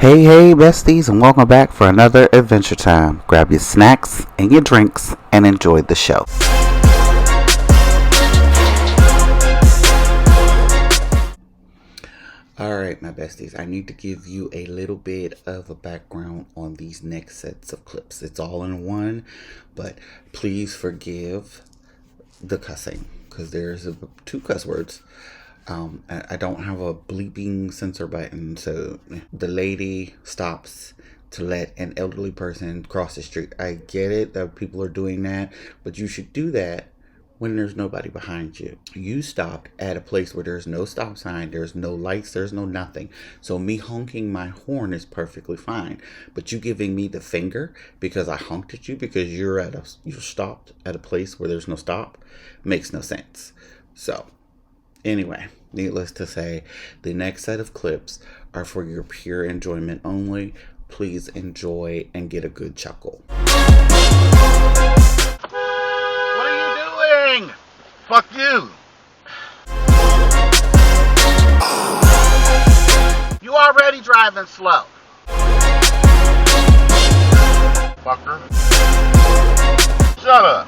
Hey, besties, and welcome back for another adventure time. Grab your snacks and your drinks and enjoy the show. Alright, my besties, I need to give you a little bit of a background on these next sets of clips. It's all in one, but please forgive the cussing, because there's two cuss words. I don't have a bleeping censor button, so the lady stops to let an elderly person cross the street. I get it that people are doing that, but you should do that when there's nobody behind you. You stopped at a place where there's no stop sign, there's no lights, there's no nothing. So me honking my horn is perfectly fine. But you giving me the finger because I honked at you because you're stopped at a place where there's no stop makes no sense. So anyway, needless to say, the next set of clips are for your pure enjoyment only. Please enjoy and get a good chuckle. What are you doing? Fuck you. You already driving slow. Fucker. Shut up.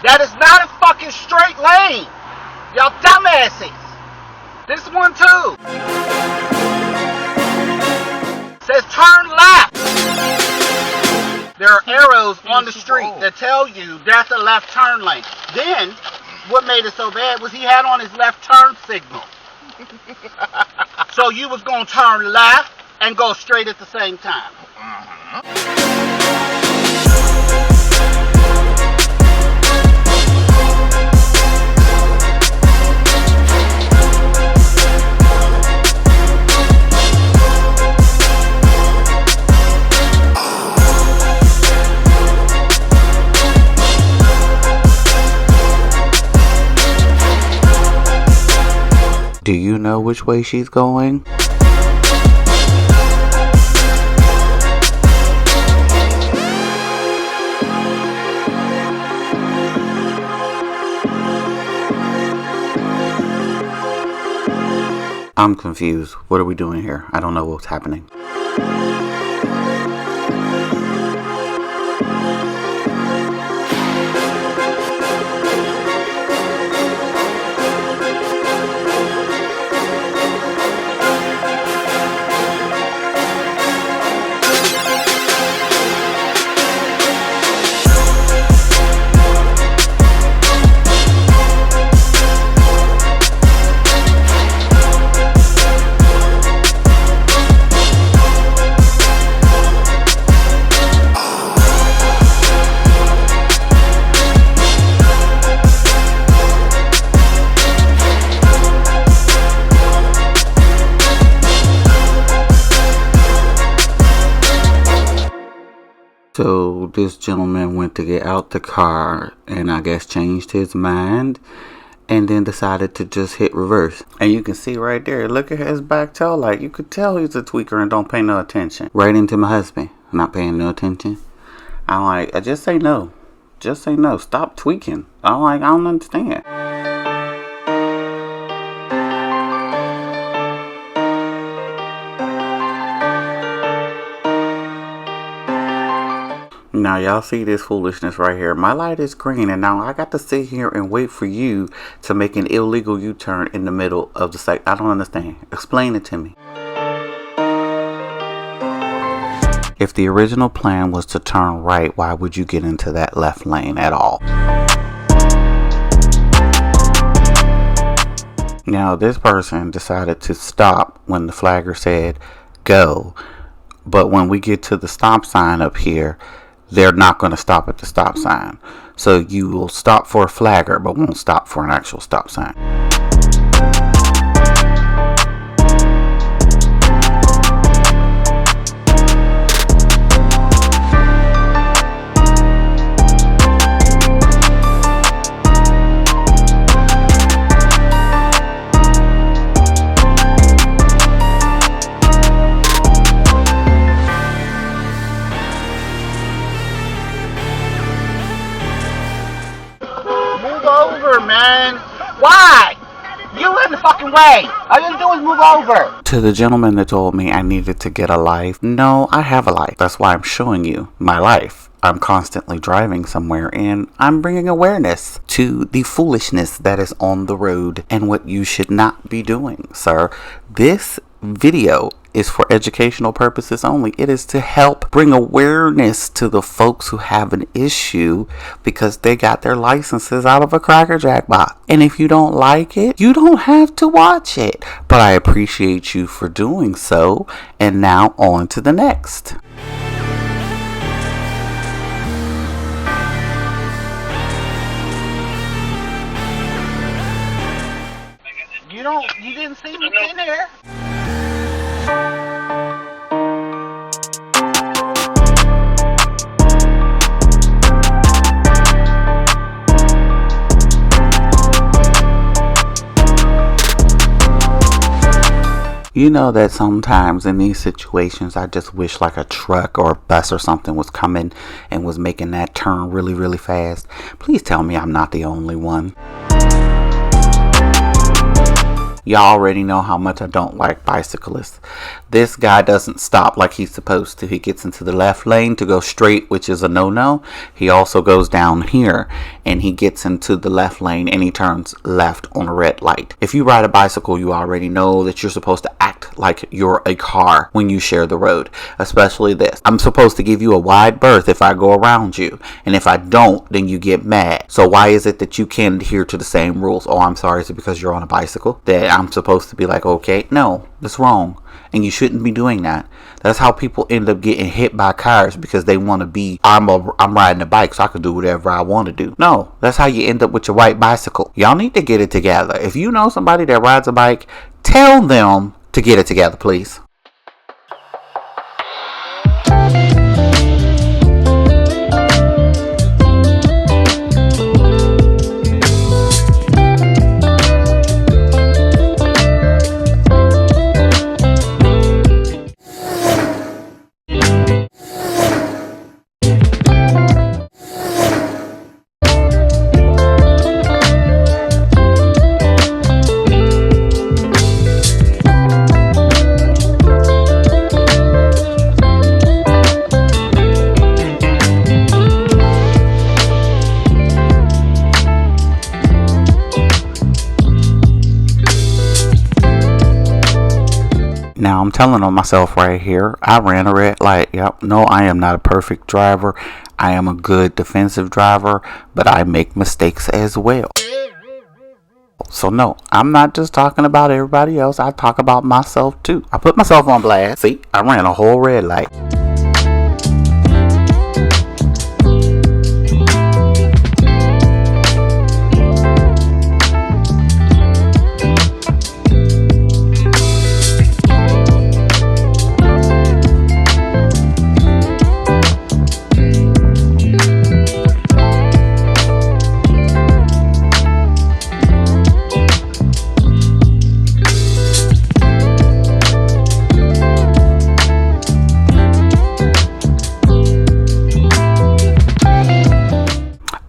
That is not a fucking straight lane. Y'all dumbasses. This one too. Says turn left. There are arrows on the street that tell you that's a left turn lane. Then, what made it so bad was he had on his left turn signal. So you was going to turn left and go straight at the same time. Do you know which way she's going? I'm confused. What are we doing here? I don't know what's happening. So this gentleman went to get out the car and I guess changed his mind and then decided to just hit reverse. And you can see right there, look at his back tail light. You could tell he's a tweaker and don't pay no attention. Right into my husband, not paying no attention. I just say no. Just say no. Stop tweaking. I don't understand. Now y'all see this foolishness right here. My light is green and now I got to sit here and wait for you to make an illegal U-turn in the middle of the site. I don't understand. Explain it to me. If the original plan was to turn right, why would you get into that left lane at all? Now this person decided to stop when the flagger said go. But when we get to the stop sign up here, they're not going to stop at the stop sign. So you will stop for a flagger, but won't stop for an actual stop sign. fucking way. All you gotta do is move over. To the gentleman that told me I needed to get a life, no, I have a life. That's why I'm showing you my life. I'm constantly driving somewhere and I'm bringing awareness to the foolishness that is on the road and what you should not be doing, sir. This video is for educational purposes only. It is to help bring awareness to the folks who have an issue because they got their licenses out of a Cracker Jack box. And if you don't like it, you don't have to watch it. But I appreciate you for doing so. And now on to the next. You didn't see me in there. You know that sometimes in these situations, I just wish like a truck or a bus or something was coming and was making that turn really, really fast. Please tell me I'm not the only one. Y'all already know how much I don't like bicyclists. This guy doesn't stop like he's supposed to. He gets into the left lane to go straight, which is a no-no. He also goes down here and he gets into the left lane and he turns left on a red light. If you ride a bicycle, you already know that you're supposed to act like you're a car when you share the road, especially this. I'm supposed to give you a wide berth if I go around you, and if I don't, then you get mad. So why is it that you can't adhere to the same rules? Oh, I'm sorry, is it because you're on a bicycle that I'm supposed to be like, okay, no, that's wrong, and you shouldn't be doing that. That's how people end up getting hit by cars, because they want to be, I'm riding a bike so I can do whatever I want to do. No, that's how you end up with your white bicycle. Y'all need to get it together. If you know somebody that rides a bike, tell them to get it together, please. Now I'm telling on myself right here, I ran a red light. Yep. No, I am not a perfect driver. I am a good defensive driver, but I make mistakes as well. So no, I'm not just talking about everybody else. I talk about myself too. I put myself on blast. See, I ran a whole red light.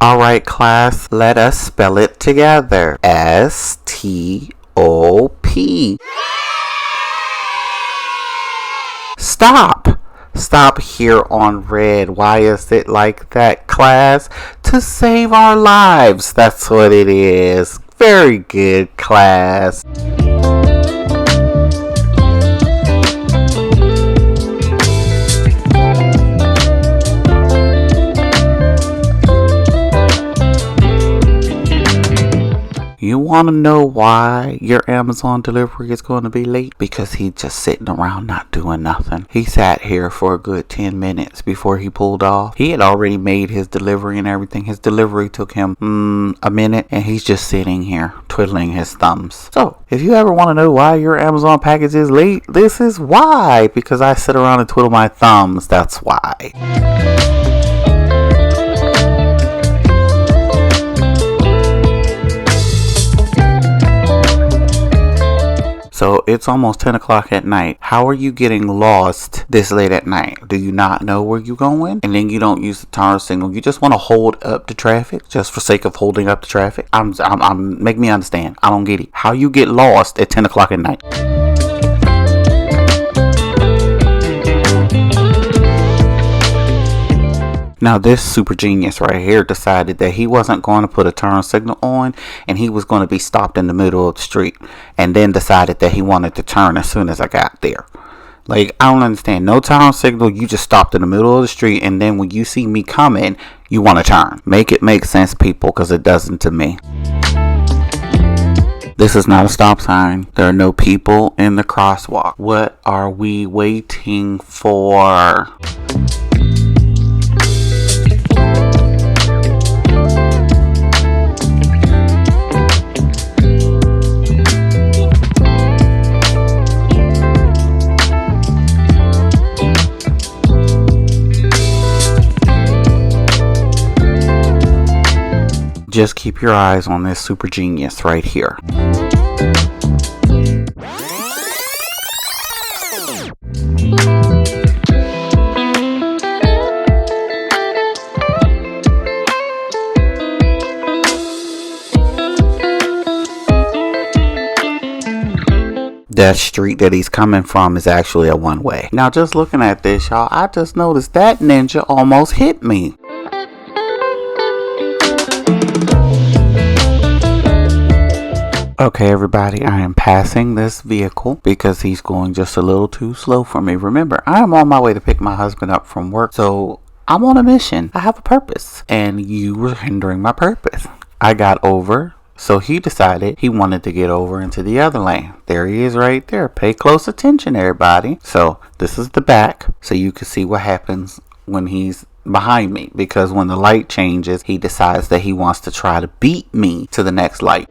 Alright class, let us spell it together. S-T-O-P. Stop! Stop here on red. Why is it like that, class? To save our lives. That's what it is. Very good, class. You want to know why your Amazon delivery is going to be late? Because he's just sitting around not doing nothing. He sat here for a good 10 minutes before he pulled off. He had already made his delivery and everything. His delivery took him a minute, and he's just sitting here twiddling his thumbs. So if you ever want to know why your Amazon package is late, this is why. Because I sit around and twiddle my thumbs. That's why. So So it's almost 10 o'clock at night. How are you getting lost this late at night? Do you not know where you're going? And then you don't use the turn signal. You just want to hold up the traffic just for sake of holding up the traffic. Make me understand. I don't get it. How you get lost at 10 o'clock at night? Now this super genius right here decided that he wasn't going to put a turn signal on and he was going to be stopped in the middle of the street, and then decided that he wanted to turn as soon as I got there. Like, I don't understand. No turn signal, you just stopped in the middle of the street, and then when you see me coming, you want to turn. Make it make sense, people, because it doesn't to me. This is not a stop sign. There are no people in the crosswalk. What are we waiting for? Just keep your eyes on this super genius right here. That street that he's coming from is actually a one-way. Now, just looking at this, y'all, I just noticed that ninja almost hit me. Okay, everybody, I am passing this vehicle because he's going just a little too slow for me. Remember, I am on my way to pick my husband up from work, so I'm on a mission. I have a purpose, and you were hindering my purpose. I got over, so he decided he wanted to get over into the other lane. There he is right there. Pay close attention, everybody. So this is the back, so you can see what happens when he's behind me, because when the light changes, he decides that he wants to try to beat me to the next light.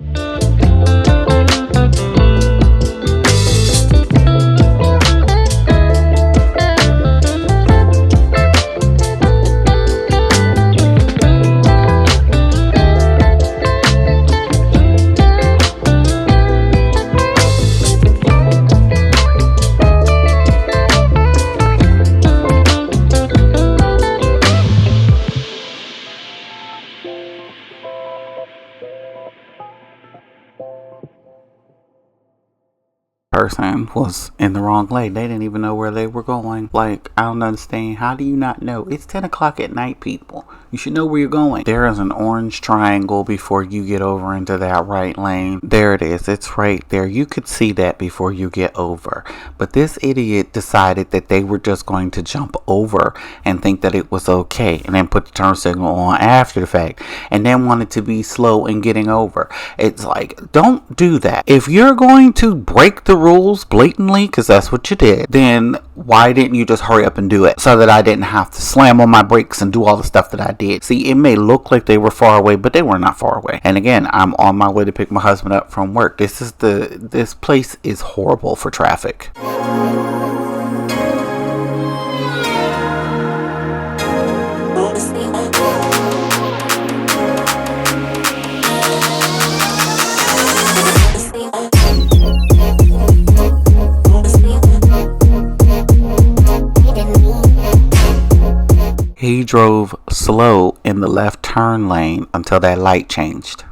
Person was in the wrong lane. They didn't even know where they were going. Like, I don't understand. How do you not know? It's 10 o'clock at night, people. You should know where you're going. There is an orange triangle before you get over into that right lane. There it is. It's right there. You could see that before you get over. But this idiot decided that they were just going to jump over and think that it was okay, and then put the turn signal on after the fact, and then wanted to be slow in getting over. It's like, don't do that. If you're going to break the rules blatantly, because that's what you did, then why didn't you just hurry up and do it so that I didn't have to slam on my brakes and do all the stuff that I did? See, it may look like they were far away, but they were not far away. And again, I'm on my way to pick my husband up from work. This place is horrible for traffic. He drove slow in the left turn lane until that light changed.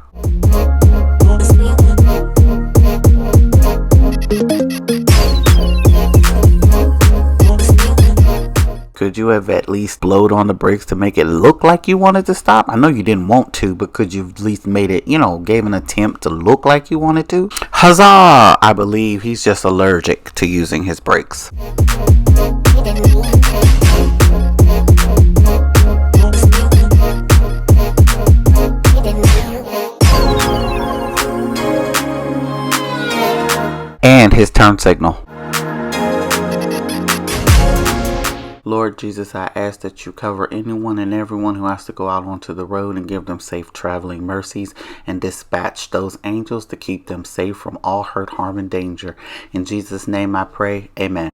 Could you have at least blowed on the brakes to make it look like you wanted to stop? I know you didn't want to, but could you at least made it, gave an attempt to look like you wanted to? Huzzah! I believe he's just allergic to using his brakes. And his turn signal. Lord Jesus, I ask that you cover anyone and everyone who has to go out onto the road, and give them safe traveling mercies, and dispatch those angels to keep them safe from all hurt, harm, and danger. In Jesus' name I pray, amen.